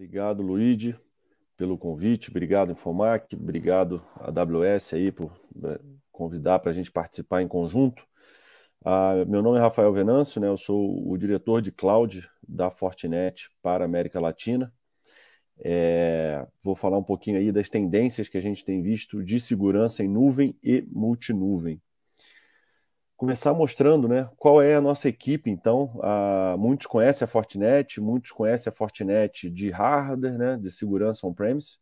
Obrigado, Luigi, pelo convite. Obrigado, Infomac. Obrigado, AWS, aí, por convidar para a gente participar em conjunto. Meu nome é Rafael Venâncio, né? Eu sou o diretor de cloud da Fortinet para a América Latina. Vou falar um pouquinho aí das tendências que a gente tem visto de segurança em nuvem e multinuvem. Começar mostrando, né, qual é a nossa equipe, então. Muitos conhecem a Fortinet, muitos conhecem a Fortinet de hardware, né, de segurança on-premise.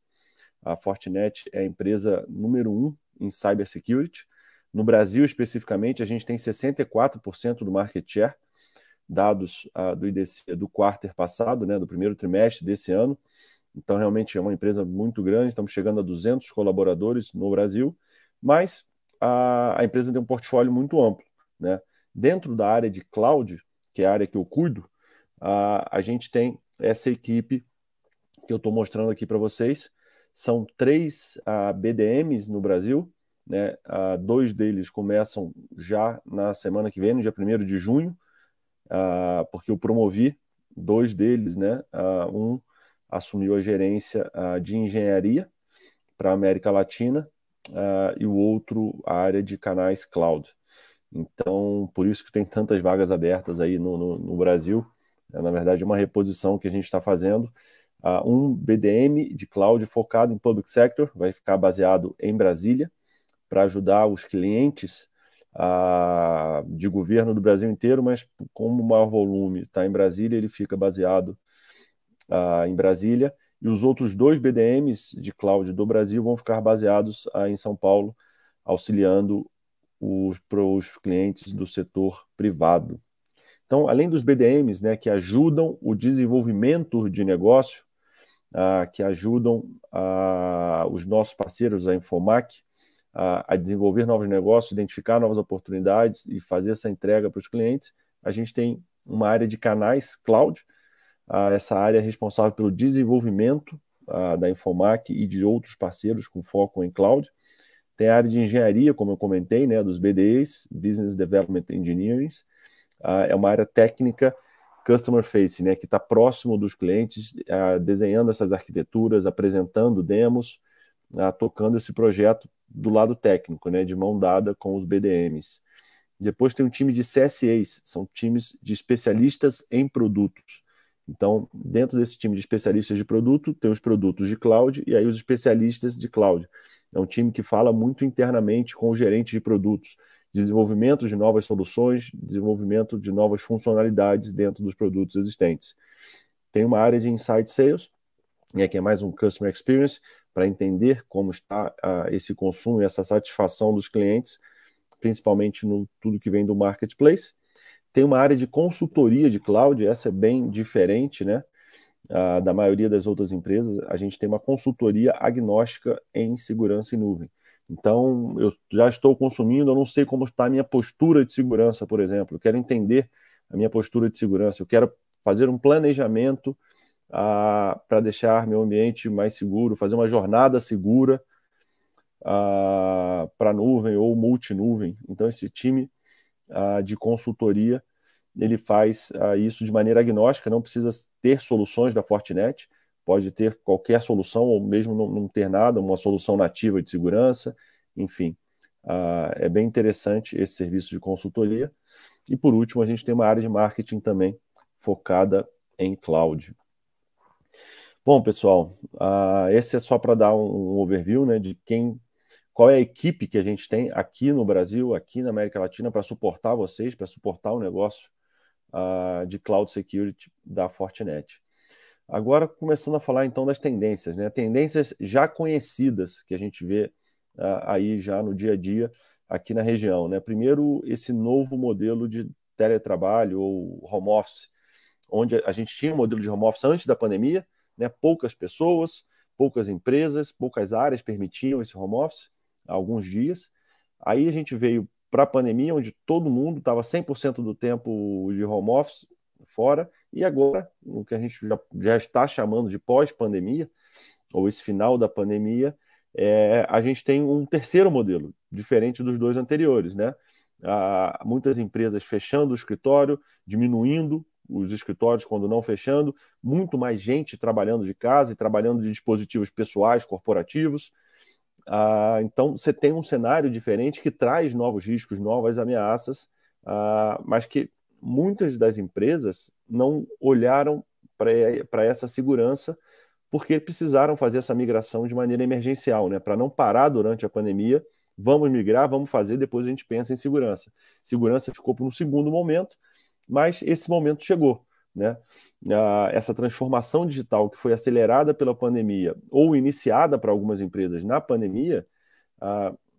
A Fortinet é a empresa número 1 em cybersecurity. No Brasil, especificamente, a gente tem 64% do market share, dados do IDC do quarto passado, né, do primeiro trimestre desse ano. Então, realmente é uma empresa muito grande, estamos chegando a 200 colaboradores no Brasil, mas a empresa tem um portfólio muito amplo, né? Dentro da área de cloud, que é a área que eu cuido, a gente tem essa equipe que eu estou mostrando aqui para vocês. São 3 BDMs no Brasil, né? 2 deles começam já na semana que vem, no dia 1º de junho, porque eu promovi 2 deles, né? Um assumiu a gerência de engenharia para a América Latina e o outro a área de canais cloud. Então, por isso que tem tantas vagas abertas aí no Brasil. Na verdade, uma reposição que a gente está fazendo. Um BDM de cloud focado em public sector, vai ficar baseado em Brasília, para ajudar os clientes de governo do Brasil inteiro, mas como o maior volume está em Brasília, ele fica baseado em Brasília, e os outros 2 BDMs de cloud do Brasil vão ficar baseados em São Paulo, auxiliando os clientes do setor privado. Então, além dos BDMs, né, que ajudam o desenvolvimento de negócio, que ajudam os nossos parceiros, a Infomac, a desenvolver novos negócios, identificar novas oportunidades e fazer essa entrega para os clientes, a gente tem uma área de canais cloud. Essa área é responsável pelo desenvolvimento da Infomac e de outros parceiros com foco em cloud. Tem a área de engenharia, como eu comentei, né, dos BDEs, Business Development Engineering. É uma área técnica customer facing, né, que está próximo dos clientes, desenhando essas arquiteturas, apresentando demos, tocando esse projeto do lado técnico, né, de mão dada com os BDMs. Depois tem um time de CSAs, são times de especialistas em produtos. Então, dentro desse time de especialistas de produto, tem os produtos de cloud e aí os especialistas de cloud. É um time que fala muito internamente com o gerente de produtos, desenvolvimento de novas soluções, desenvolvimento de novas funcionalidades dentro dos produtos existentes. Tem uma área de Inside Sales, que é mais um Customer Experience, para entender como está esse consumo e essa satisfação dos clientes, principalmente no tudo que vem do marketplace. Tem uma área de consultoria de cloud, essa é bem diferente, né, da maioria das outras empresas. A gente tem uma consultoria agnóstica em segurança em nuvem. Então, eu já estou consumindo, eu não sei como está a minha postura de segurança, por exemplo. Eu quero entender a minha postura de segurança. Eu quero fazer um planejamento para deixar meu ambiente mais seguro, fazer uma jornada segura para nuvem ou multinuvem. Então, esse time de consultoria, ele faz isso de maneira agnóstica, não precisa ter soluções da Fortinet, pode ter qualquer solução, ou mesmo não ter nada, uma solução nativa de segurança, enfim. É bem interessante esse serviço de consultoria. E por último, a gente tem uma área de marketing também, focada em cloud. Bom, pessoal, esse é só para dar um overview, né, de qual é a equipe que a gente tem aqui no Brasil, aqui na América Latina, para suportar vocês, para suportar o negócio de Cloud Security da Fortinet. Agora, começando a falar então das tendências, né? Tendências já conhecidas que a gente vê aí já no dia a dia aqui na região, né? Primeiro, esse novo modelo de teletrabalho ou home office, onde a gente tinha um modelo de home office antes da pandemia, né? Poucas pessoas, poucas empresas, poucas áreas permitiam esse home office, alguns dias. Aí a gente veio para a pandemia, onde todo mundo estava 100% do tempo de home office fora, e agora, o que a gente já está chamando de pós-pandemia, ou esse final da pandemia, a gente tem um terceiro modelo, diferente dos 2 anteriores, né? Muitas empresas fechando o escritório, diminuindo os escritórios, quando não fechando, muito mais gente trabalhando de casa e trabalhando de dispositivos pessoais, corporativos. Então, você tem um cenário diferente que traz novos riscos, novas ameaças, mas que muitas das empresas não olharam para essa segurança porque precisaram fazer essa migração de maneira emergencial, né? Para não parar durante a pandemia, vamos migrar, vamos fazer, depois a gente pensa em segurança. Segurança ficou por um segundo momento, mas esse momento chegou, né? Essa transformação digital que foi acelerada pela pandemia ou iniciada para algumas empresas na pandemia,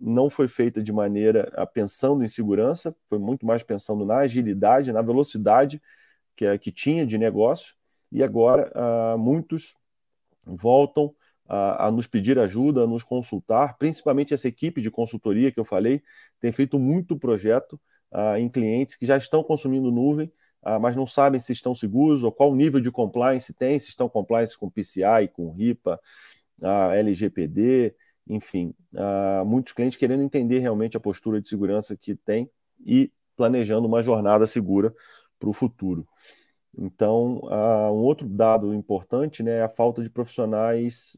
não foi feita de maneira pensando em segurança, foi muito mais pensando na agilidade, na velocidade que tinha de negócio, e agora muitos voltam a nos pedir ajuda, a nos consultar, principalmente essa equipe de consultoria que eu falei, tem feito muito projeto em clientes que já estão consumindo nuvem, mas não sabem se estão seguros ou qual nível de compliance tem, se estão compliance com PCI, com RIPA, LGPD, enfim, muitos clientes querendo entender realmente a postura de segurança que tem e planejando uma jornada segura para o futuro. Então, um outro dado importante, né, é a falta de profissionais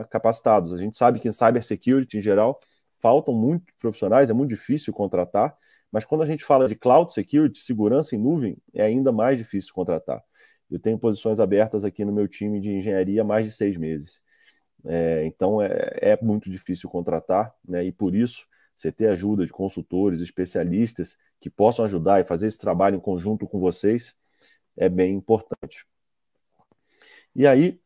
capacitados. A gente sabe que em cybersecurity, em geral, faltam muitos profissionais, é muito difícil contratar, mas quando a gente fala de cloud security, segurança em nuvem, é ainda mais difícil contratar. Eu tenho posições abertas aqui no meu time de engenharia há mais de 6 meses. Então, é muito difícil contratar, né, e por isso, você ter ajuda de consultores, especialistas que possam ajudar e fazer esse trabalho em conjunto com vocês, é bem importante. E aí,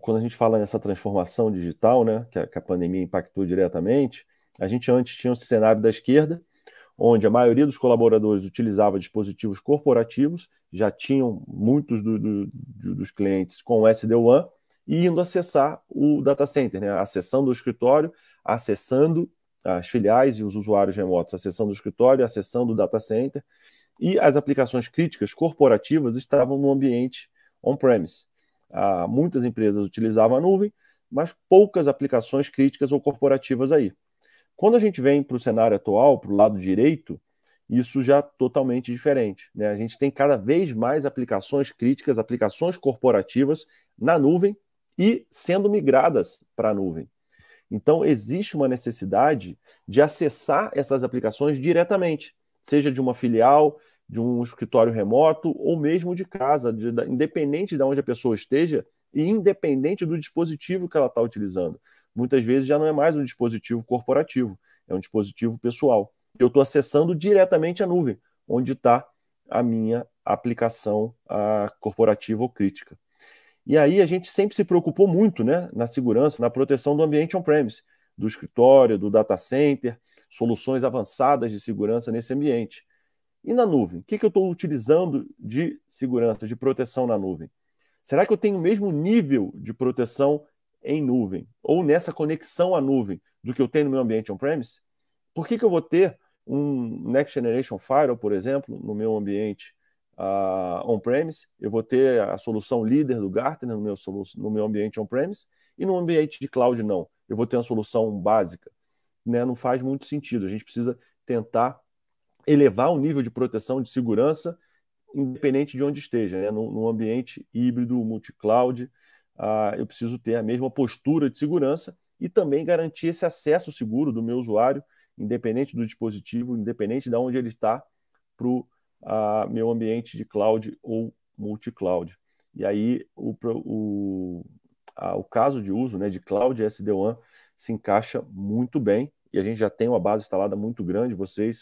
quando a gente fala nessa transformação digital, né, que a pandemia impactou diretamente, a gente antes tinha um cenário da esquerda, onde a maioria dos colaboradores utilizava dispositivos corporativos, já tinham muitos dos clientes com o SD-WAN, e indo acessar o data center, né, acessando o escritório, acessando as filiais e os usuários remotos, acessando o escritório, acessando o data center, e as aplicações críticas corporativas estavam no ambiente on-premise. Muitas empresas utilizavam a nuvem, mas poucas aplicações críticas ou corporativas aí. Quando a gente vem para o cenário atual, para o lado direito, isso já é totalmente diferente, né? A gente tem cada vez mais aplicações críticas, aplicações corporativas na nuvem e sendo migradas para a nuvem. Então, existe uma necessidade de acessar essas aplicações diretamente, seja de uma filial, de um escritório remoto ou mesmo de casa, independente de onde a pessoa esteja e independente do dispositivo que ela está utilizando. Muitas vezes já não é mais um dispositivo corporativo, é um dispositivo pessoal. Eu estou acessando diretamente a nuvem, onde está a minha aplicação corporativa ou crítica. E aí a gente sempre se preocupou muito, né, na segurança, na proteção do ambiente on-premise, do escritório, do data center, soluções avançadas de segurança nesse ambiente. E na nuvem? O que eu estou utilizando de segurança, de proteção na nuvem? Será que eu tenho o mesmo nível de proteção em nuvem ou nessa conexão à nuvem do que eu tenho no meu ambiente on-premise? Por que eu vou ter um Next Generation Firewall, por exemplo, no meu ambiente on-premise? Eu vou ter a solução líder do Gartner no meu ambiente on-premise e no ambiente de cloud não. Eu vou ter uma solução básica. Né? Não faz muito sentido. A gente precisa tentar elevar o nível de proteção, de segurança, independente de onde esteja, né? Num ambiente híbrido, multi-cloud, eu preciso ter a mesma postura de segurança e também garantir esse acesso seguro do meu usuário, independente do dispositivo, independente de onde ele está, para o meu ambiente de cloud ou multi-cloud. E aí o caso de uso, né, de cloud SD-WAN se encaixa muito bem, e a gente já tem uma base instalada muito grande,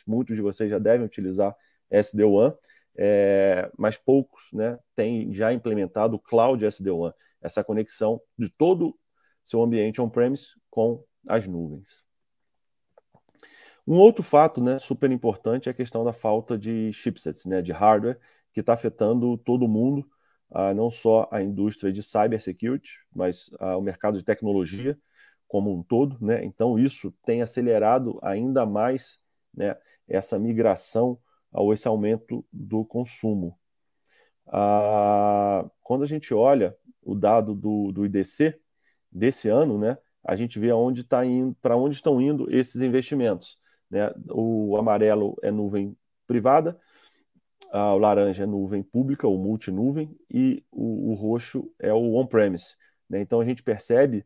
muitos de vocês já devem utilizar SD-WAN, mas poucos, né, têm já implementado o Cloud SD-WAN, essa conexão de todo o seu ambiente on-premise com as nuvens. Um outro fato, né, super importante é a questão da falta de chipsets, né, de hardware, que está afetando todo mundo, não só a indústria de cybersecurity, mas o mercado de tecnologia como um todo, né? Então isso tem acelerado ainda mais, né, essa migração ou esse aumento do consumo. Quando a gente olha o dado do IDC desse ano, né, a gente vê para onde estão indo esses investimentos. Né? O amarelo é nuvem privada, O laranja é nuvem pública ou multinuvem e o roxo é o on-premise, né? Então a gente percebe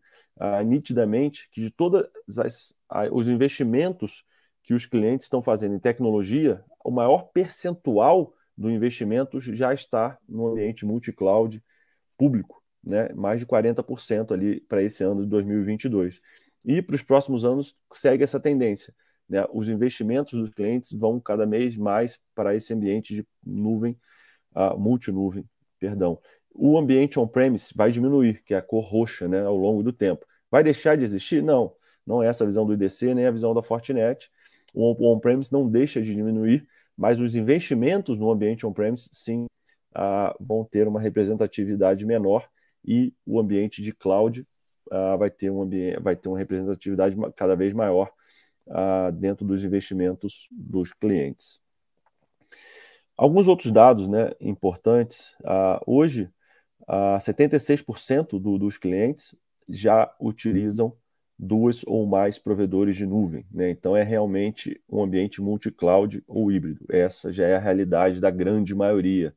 nitidamente que de todos os investimentos que os clientes estão fazendo em tecnologia, o maior percentual do investimento já está no ambiente multi-cloud público, né? Mais de 40% ali para esse ano de 2022. E para os próximos anos segue essa tendência, né? Os investimentos dos clientes vão cada vez mais para esse ambiente de nuvem, multinuvem, perdão. O ambiente on-premise vai diminuir, que é a cor roxa, né, ao longo do tempo. Vai deixar de existir? Não. Não é essa a visão do IDC, nem a visão da Fortinet. O on-premise não deixa de diminuir, mas os investimentos no ambiente on-premise, sim, vão ter uma representatividade menor e o ambiente de cloud vai ter uma representatividade cada vez maior dentro dos investimentos dos clientes. Alguns outros dados, né, importantes. Hoje, 76% dos clientes já utilizam duas ou mais provedores de nuvem, né? Então é realmente um ambiente multi-cloud ou híbrido. Essa já é a realidade da grande maioria.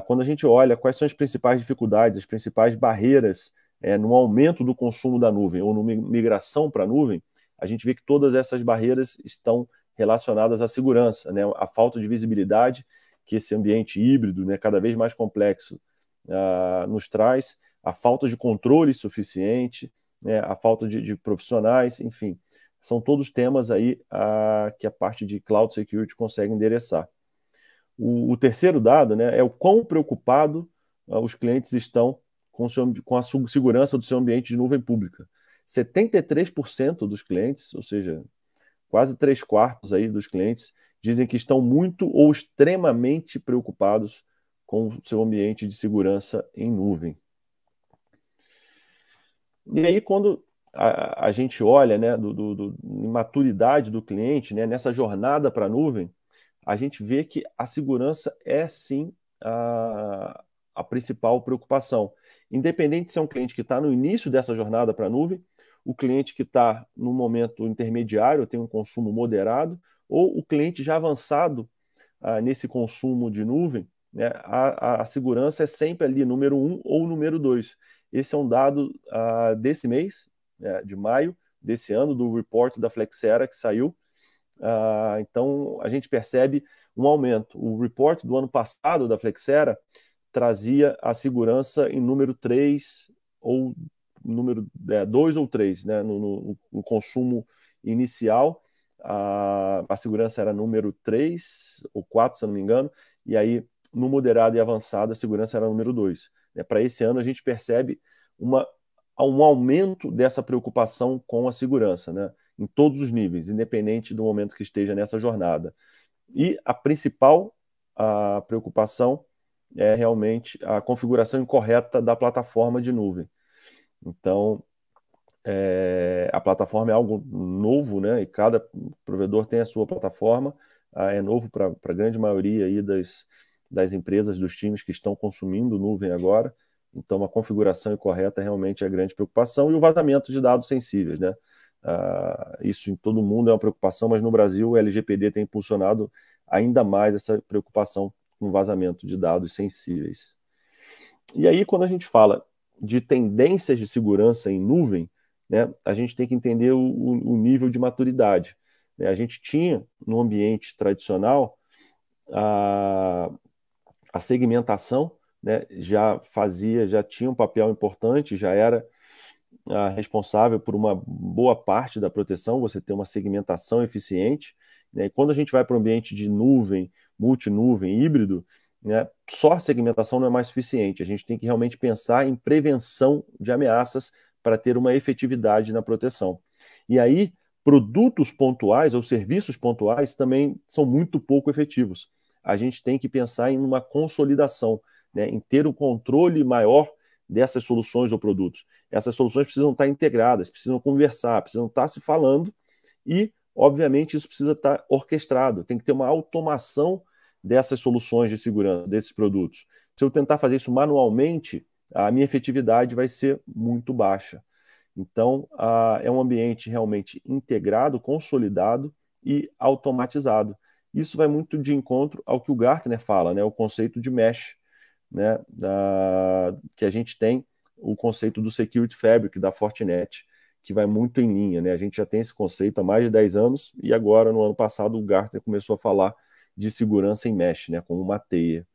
Quando a gente olha quais são as principais dificuldades, as principais barreiras no aumento do consumo da nuvem ou numa migração para a nuvem, a gente vê que todas essas barreiras estão relacionadas à segurança, né? A falta de visibilidade que esse ambiente híbrido, né, cada vez mais complexo, nos traz, a falta de controle suficiente, né, a falta de profissionais, enfim, são todos temas aí que a parte de Cloud Security consegue endereçar. O terceiro dado, né, é o quão preocupado os clientes estão com a segurança do seu ambiente de nuvem pública. 73% dos clientes, ou seja, quase 3/4 aí dos clientes, dizem que estão muito ou extremamente preocupados com o seu ambiente de segurança em nuvem. E aí, quando a gente olha, né, maturidade do cliente, né, nessa jornada para a nuvem, a gente vê que a segurança é sim a principal preocupação. Independente se é um cliente que está no início dessa jornada para a nuvem, o cliente que está no momento intermediário, tem um consumo moderado, ou o cliente já avançado nesse consumo de nuvem, né, a segurança é sempre ali número 1 ou número 2. Esse é um dado desse mês, de maio desse ano, do report da Flexera que saiu. Então, a gente percebe um aumento. O report do ano passado da Flexera trazia a segurança em número 3 ou número 2 ou 3, né? No consumo inicial, a segurança era número 3 ou 4, se eu não me engano, e aí no moderado e avançado a segurança era número 2. Para esse ano a gente percebe um aumento dessa preocupação com a segurança, né? Em todos os níveis, independente do momento que esteja nessa jornada. E a principal preocupação é realmente a configuração incorreta da plataforma de nuvem. Então, a plataforma é algo novo, né? E cada provedor tem a sua plataforma. É novo para a grande maioria aí das empresas, dos times que estão consumindo nuvem agora. Então, a configuração incorreta realmente é a grande preocupação. E o vazamento de dados sensíveis, né? Isso em todo mundo é uma preocupação, mas no Brasil o LGPD tem impulsionado ainda mais essa preocupação com vazamento de dados sensíveis. E aí, quando a gente fala de tendências de segurança em nuvem, né, a gente tem que entender o nível de maturidade. Né? A gente tinha, no ambiente tradicional, a segmentação, né, já tinha um papel importante, já era responsável por uma boa parte da proteção, você ter uma segmentação eficiente. Né? E quando a gente vai para o ambiente de nuvem, multinuvem, híbrido, né, só a segmentação não é mais suficiente. A gente tem que realmente pensar em prevenção de ameaças para ter uma efetividade na proteção. E aí, produtos pontuais ou serviços pontuais também são muito pouco efetivos. A gente tem que pensar em uma consolidação, né, em ter um controle maior dessas soluções ou produtos. Essas soluções precisam estar integradas, precisam conversar, precisam estar se falando e, obviamente, isso precisa estar orquestrado. Tem que ter uma automação dessas soluções de segurança, desses produtos. Se eu tentar fazer isso manualmente, a minha efetividade vai ser muito baixa. Então, é um ambiente realmente integrado, consolidado e automatizado. Isso vai muito de encontro ao que o Gartner fala, né, o conceito de mesh, né, que a gente tem o conceito do Security Fabric da Fortinet, que vai muito em linha, né? A gente já tem esse conceito há mais de 10 anos e agora, no ano passado, o Gartner começou a falar de segurança em mesh, né, como uma teia.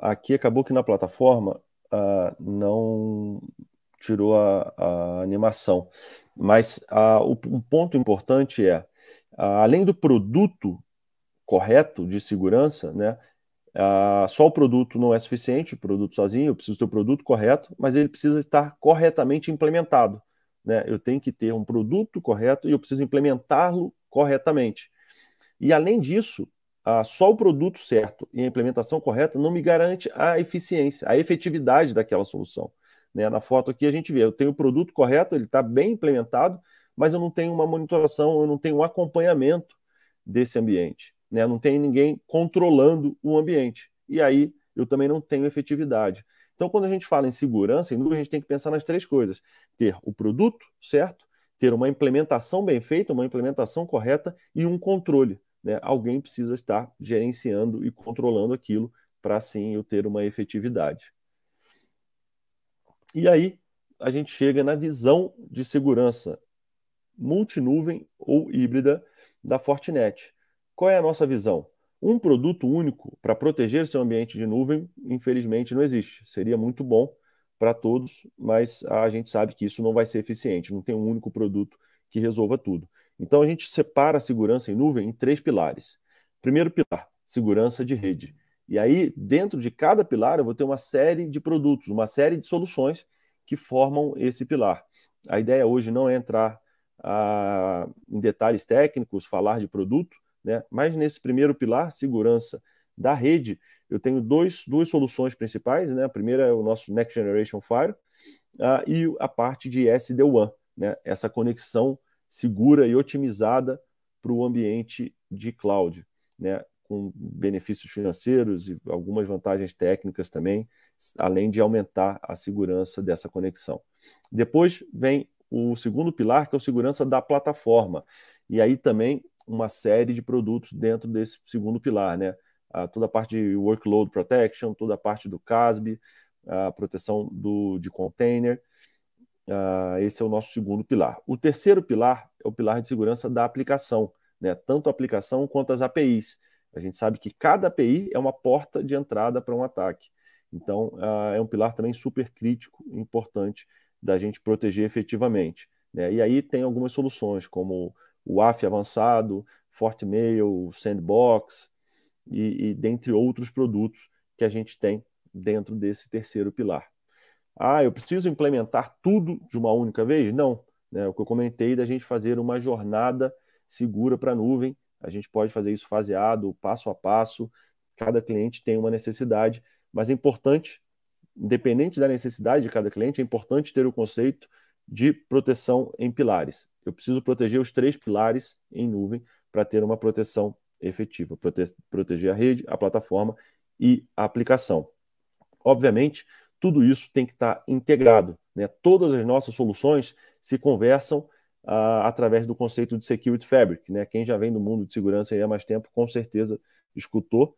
Aqui acabou que na plataforma não tirou a animação, mas um ponto importante é, além do produto correto de segurança, né, só o produto não é suficiente, o produto sozinho, eu preciso ter o produto correto, mas ele precisa estar corretamente implementado, né? Eu tenho que ter um produto correto e eu preciso implementá-lo corretamente. E além disso, só o produto certo e a implementação correta não me garante a eficiência, a efetividade daquela solução. Né? Na foto aqui a gente vê, eu tenho o produto correto, ele está bem implementado, mas eu não tenho uma monitoração, eu não tenho um acompanhamento desse ambiente. Né? Não tem ninguém controlando o ambiente. E aí eu também não tenho efetividade. Então, quando a gente fala em segurança, em nuvem, a gente tem que pensar nas três coisas: ter o produto certo, ter uma implementação bem feita, uma implementação correta e um controle. Né? Alguém precisa estar gerenciando e controlando aquilo para assim eu ter uma efetividade. E aí a gente chega na visão de segurança multinuvem ou híbrida da Fortinet. Qual é a nossa visão? Um produto único para proteger seu ambiente de nuvem, infelizmente, não existe. Seria muito bom para todos, mas a gente sabe que isso não vai ser eficiente. Não tem um único produto que resolva tudo. Então a gente separa a segurança em nuvem em três pilares. Primeiro pilar, segurança de rede. E aí, dentro de cada pilar, eu vou ter uma série de produtos, uma série de soluções que formam esse pilar. A ideia hoje não é entrar em detalhes técnicos, falar de produto, né? Mas nesse primeiro pilar, segurança da rede, eu tenho duas soluções principais, né? A primeira é o nosso Next Generation Fire e a parte de SD-WAN, né? Essa conexão segura e otimizada para o ambiente de cloud, né? Com benefícios financeiros e algumas vantagens técnicas também, além de aumentar a segurança dessa conexão. Depois vem o segundo pilar, que é a segurança da plataforma. E aí também uma série de produtos dentro desse segundo pilar, né? Toda a parte de workload protection, toda a parte do CASB, a proteção de container. Esse é o nosso segundo pilar. O terceiro pilar é o pilar de segurança da aplicação, né? Tanto a aplicação quanto as APIs. A gente sabe que cada API é uma porta de entrada para um ataque. Então, é um pilar também super crítico, importante da gente proteger efetivamente. Né? E aí tem algumas soluções, como o WAF avançado, FortiMail, Sandbox e dentre outros produtos que a gente tem dentro desse terceiro pilar. Eu preciso implementar tudo de uma única vez? Não. Né? O que eu comentei da gente fazer uma jornada segura para a nuvem, a gente pode fazer isso faseado, passo a passo, cada cliente tem uma necessidade, mas é importante, independente da necessidade de cada cliente, é importante ter o conceito de proteção em pilares. Eu preciso proteger os três pilares em nuvem para ter uma proteção efetiva, proteger a rede, a plataforma e a aplicação. Obviamente, tudo isso tem que estar integrado. Né? Todas as nossas soluções se conversam através do conceito de Security Fabric. Né? Quem já vem do mundo de segurança há mais tempo, com certeza escutou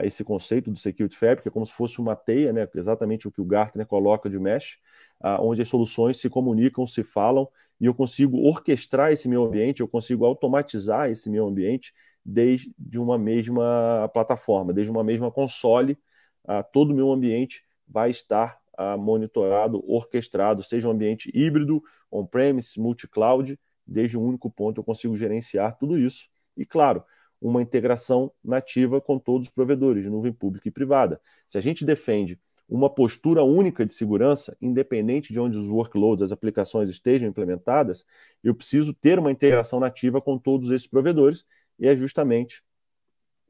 esse conceito do Security Fabric, é como se fosse uma teia, né? Exatamente o que o Gartner coloca de mesh, onde as soluções se comunicam, se falam, e eu consigo orquestrar esse meu ambiente, eu consigo automatizar esse meu ambiente desde uma mesma plataforma, desde uma mesma console. Todo o meu ambiente vai estar monitorado, orquestrado, seja um ambiente híbrido, on-premise, multi-cloud, desde um único ponto eu consigo gerenciar tudo isso. E, claro, uma integração nativa com todos os provedores de nuvem pública e privada. Se a gente defende uma postura única de segurança, independente de onde os workloads, as aplicações estejam implementadas, eu preciso ter uma integração nativa com todos esses provedores, e é justamente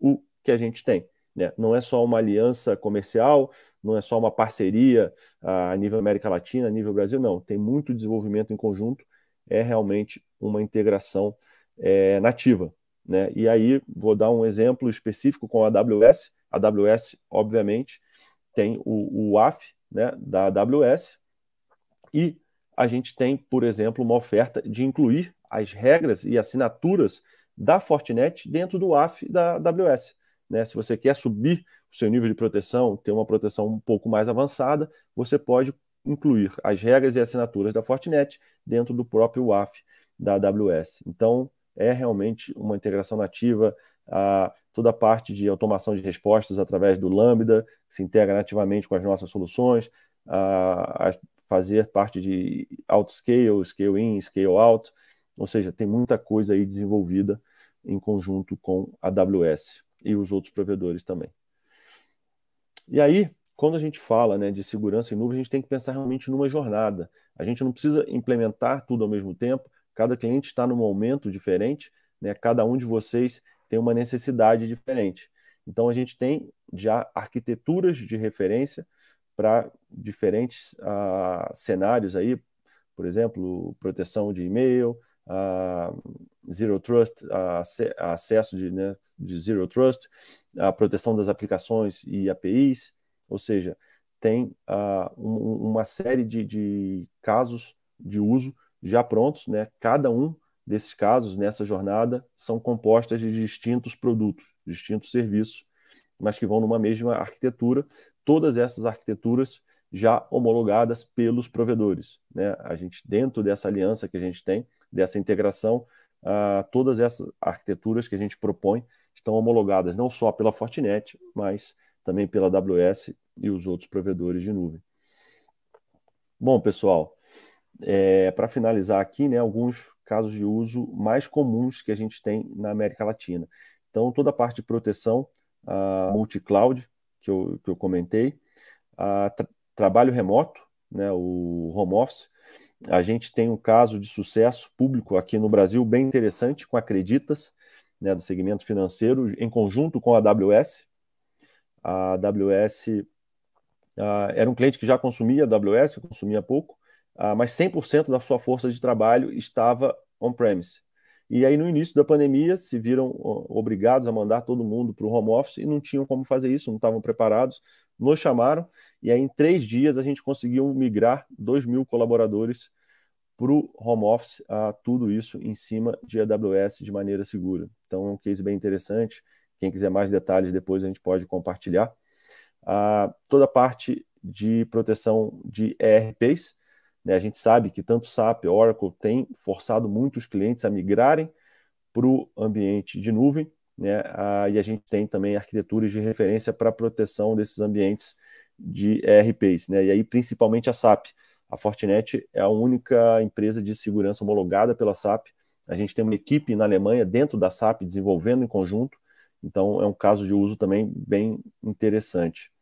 o que a gente tem. Né? Não é só uma aliança comercial, não é só uma parceria a nível América Latina, a nível Brasil, não. Tem muito desenvolvimento em conjunto, é realmente uma integração nativa. Né? E aí, vou dar um exemplo específico com a AWS. A AWS, obviamente, tem o WAF, né, da AWS, e a gente tem, por exemplo, uma oferta de incluir as regras e assinaturas da Fortinet dentro do WAF da AWS. Né? Se você quer subir o seu nível de proteção, ter uma proteção um pouco mais avançada, você pode incluir as regras e assinaturas da Fortinet dentro do próprio WAF da AWS. Então, é realmente uma integração nativa, toda a parte de automação de respostas através do Lambda, que se integra nativamente com as nossas soluções, fazer parte de autoscale, scale in, scale out, ou seja, tem muita coisa aí desenvolvida em conjunto com a AWS e os outros provedores também. E aí, quando a gente fala, né, de segurança em nuvem, a gente tem que pensar realmente numa jornada. A gente não precisa implementar tudo ao mesmo tempo, cada cliente está num momento diferente, né, cada um de vocês tem uma necessidade diferente. Então, a gente tem já arquiteturas de referência para diferentes cenários aí, por exemplo, proteção de e-mail, Zero Trust, acesso de Zero Trust, a proteção das aplicações e APIs, ou seja, tem uma série de casos de uso já prontos, né? Cada um desses casos nessa jornada são compostas de distintos produtos, distintos serviços, mas que vão numa mesma arquitetura, todas essas arquiteturas já homologadas pelos provedores, né? A gente, dentro dessa aliança que a gente tem, dessa integração, todas essas arquiteturas que a gente propõe estão homologadas não só pela Fortinet, mas também pela AWS e os outros provedores de nuvem. Bom, pessoal, para finalizar aqui, né, alguns casos de uso mais comuns que a gente tem na América Latina. Então, toda a parte de proteção, multi-cloud, que eu comentei, trabalho remoto, né, o home office. A gente tem um caso de sucesso público aqui no Brasil bem interessante com a Creditas, né, do segmento financeiro, em conjunto com a AWS. A AWS era um cliente que já consumia a AWS, consumia pouco, mas 100% da sua força de trabalho estava on-premise. E aí, no início da pandemia, se viram obrigados a mandar todo mundo para o home office e não tinham como fazer isso, não estavam preparados. Nos chamaram e aí, em 3 dias, a gente conseguiu migrar 2.000 colaboradores para o home office, tudo isso em cima de AWS de maneira segura. Então, é um case bem interessante. Quem quiser mais detalhes, depois a gente pode compartilhar. Toda a parte de proteção de ERPs, né? A gente sabe que tanto SAP, Oracle tem forçado muitos clientes a migrarem para o ambiente de nuvem, né? E a gente tem também arquiteturas de referência para a proteção desses ambientes de ERPs, né? E aí, principalmente a SAP. A Fortinet é a única empresa de segurança homologada pela SAP. A gente tem uma equipe na Alemanha, dentro da SAP, desenvolvendo em conjunto. Então, é um caso de uso também bem interessante.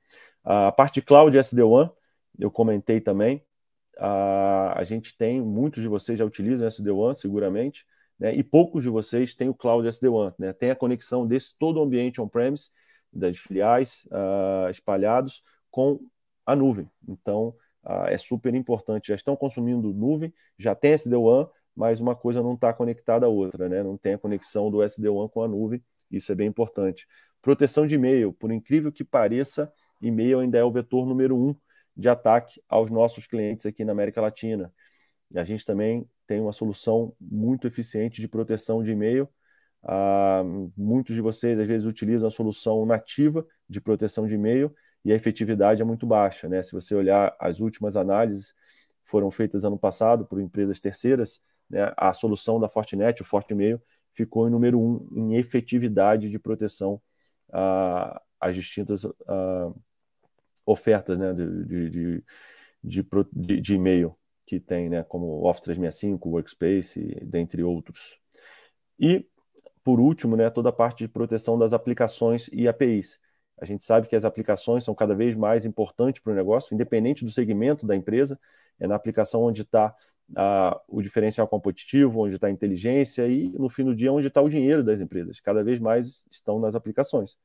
A parte de Cloud SD-WAN, eu comentei também. A gente tem, muitos de vocês já utilizam SD-WAN, seguramente, né? E poucos de vocês têm o Cloud SD-WAN, né? Tem a conexão desse todo o ambiente on-premise, das filiais espalhados, com a nuvem. Então, é super importante. Já estão consumindo nuvem, já tem SD-WAN, mas uma coisa não está conectada à outra, né? Não tem a conexão do SD-WAN com a nuvem. Isso é bem importante. Proteção de e-mail. Por incrível que pareça, e-mail ainda é o vetor número 1 de ataque aos nossos clientes aqui na América Latina. E a gente também tem uma solução muito eficiente de proteção de e-mail. Muitos de vocês, às vezes, utilizam a solução nativa de proteção de e-mail e a efetividade é muito baixa, né? Se você olhar as últimas análises, foram feitas ano passado por empresas terceiras, né? A solução da Fortinet, o FortiMail, ficou em número 1 em efetividade de proteção às distintas ofertas, né, de e-mail que tem, né, como Office 365, Workspace, dentre outros. E, por último, né, toda a parte de proteção das aplicações e APIs. A gente sabe que as aplicações são cada vez mais importantes para o negócio, independente do segmento da empresa, é na aplicação onde está o diferencial competitivo, onde está a inteligência e, no fim do dia, onde está o dinheiro das empresas. Cada vez mais estão nas aplicações.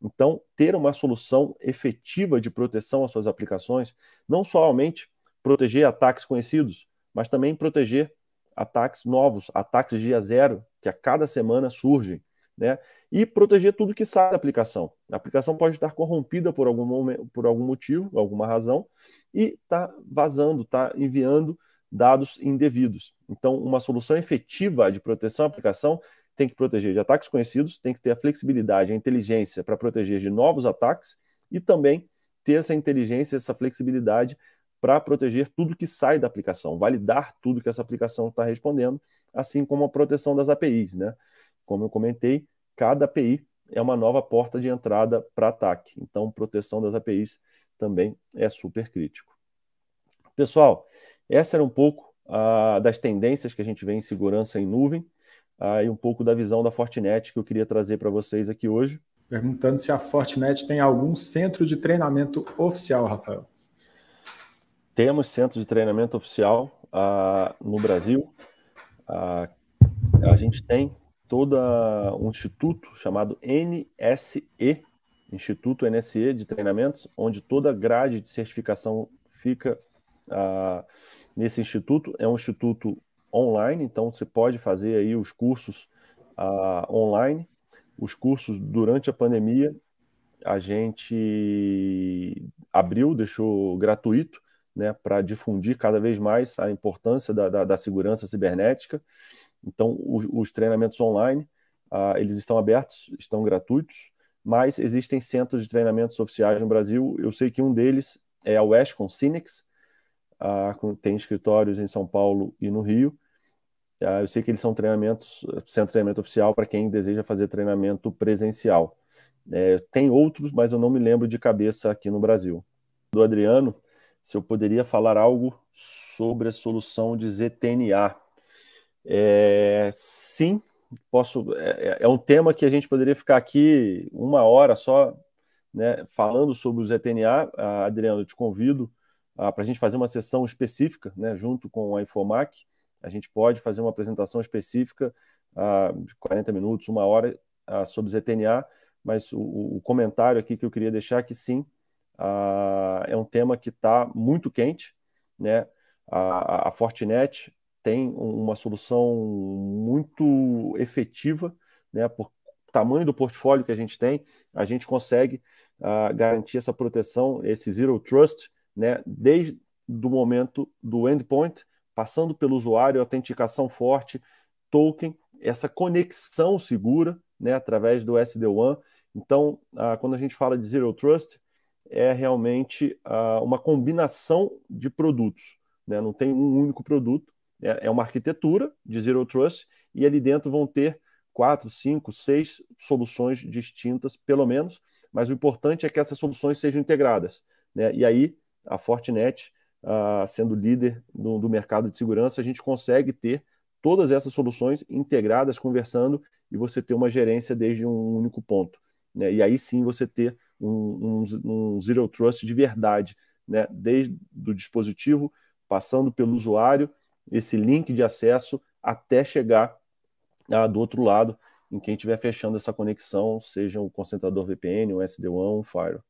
Então, ter uma solução efetiva de proteção às suas aplicações, não somente proteger ataques conhecidos, mas também proteger ataques novos, ataques dia zero, que a cada semana surgem, né? E proteger tudo que sai da aplicação. A aplicação pode estar corrompida por algum motivo, alguma razão, e está vazando, está enviando, dados indevidos. Então, uma solução efetiva de proteção à aplicação tem que proteger de ataques conhecidos, tem que ter a flexibilidade, a inteligência para proteger de novos ataques e também ter essa inteligência, essa flexibilidade para proteger tudo que sai da aplicação, validar tudo que essa aplicação está respondendo, assim como a proteção das APIs, né? Como eu comentei, cada API é uma nova porta de entrada para ataque. Então, proteção das APIs também é super crítico. Pessoal, essa era um pouco das tendências que a gente vê em segurança em nuvem e um pouco da visão da Fortinet que eu queria trazer para vocês aqui hoje. Perguntando se a Fortinet tem algum centro de treinamento oficial, Rafael. Temos centro de treinamento oficial no Brasil. A gente tem todo um instituto chamado NSE, Instituto NSE de Treinamentos, onde toda a grade de certificação fica nesse instituto. É um instituto online, então você pode fazer aí os cursos online. Os cursos durante a pandemia a gente abriu, deixou gratuito, né, para difundir cada vez mais a importância da segurança cibernética. Então, os treinamentos online, eles estão abertos, estão gratuitos, mas existem centros de treinamentos oficiais no Brasil. Eu sei que um deles é a Westcon Synnex, tem escritórios em São Paulo e no Rio. Eu sei que eles são centro de treinamento oficial para quem deseja fazer treinamento presencial. Tem outros, mas eu não me lembro de cabeça aqui no Brasil. Do Adriano, se eu poderia falar algo sobre a solução de ZTNA. Sim, posso. É um tema que a gente poderia ficar aqui 1 hora só, né, falando sobre o ZTNA. Adriano, eu te convido para a gente fazer uma sessão específica, né, junto com a Infomac. A gente pode fazer uma apresentação específica de 40 minutos, 1 hora, sobre ZTNA, mas o comentário aqui que eu queria deixar é que sim, é um tema que está muito quente, né? A Fortinet tem uma solução muito efetiva, né? Por tamanho do portfólio que a gente consegue garantir essa proteção, esse Zero Trust, né? Desde o momento do endpoint, passando pelo usuário, autenticação forte, token, essa conexão segura, né? Através do SD-WAN. Então, quando a gente fala de Zero Trust, é realmente uma combinação de produtos, né? Não tem um único produto, é uma arquitetura de Zero Trust e ali dentro vão ter 4, 5, 6 soluções distintas, pelo menos, mas o importante é que essas soluções sejam integradas, né? E aí, a Fortinet, sendo líder do mercado de segurança, a gente consegue ter todas essas soluções integradas, conversando, e você ter uma gerência desde um único ponto, né? E aí sim você ter um Zero Trust de verdade, né? Desde o dispositivo, passando pelo usuário, esse link de acesso, até chegar do outro lado, em quem estiver fechando essa conexão, seja um concentrador VPN, um SD-WAN, um Firewall.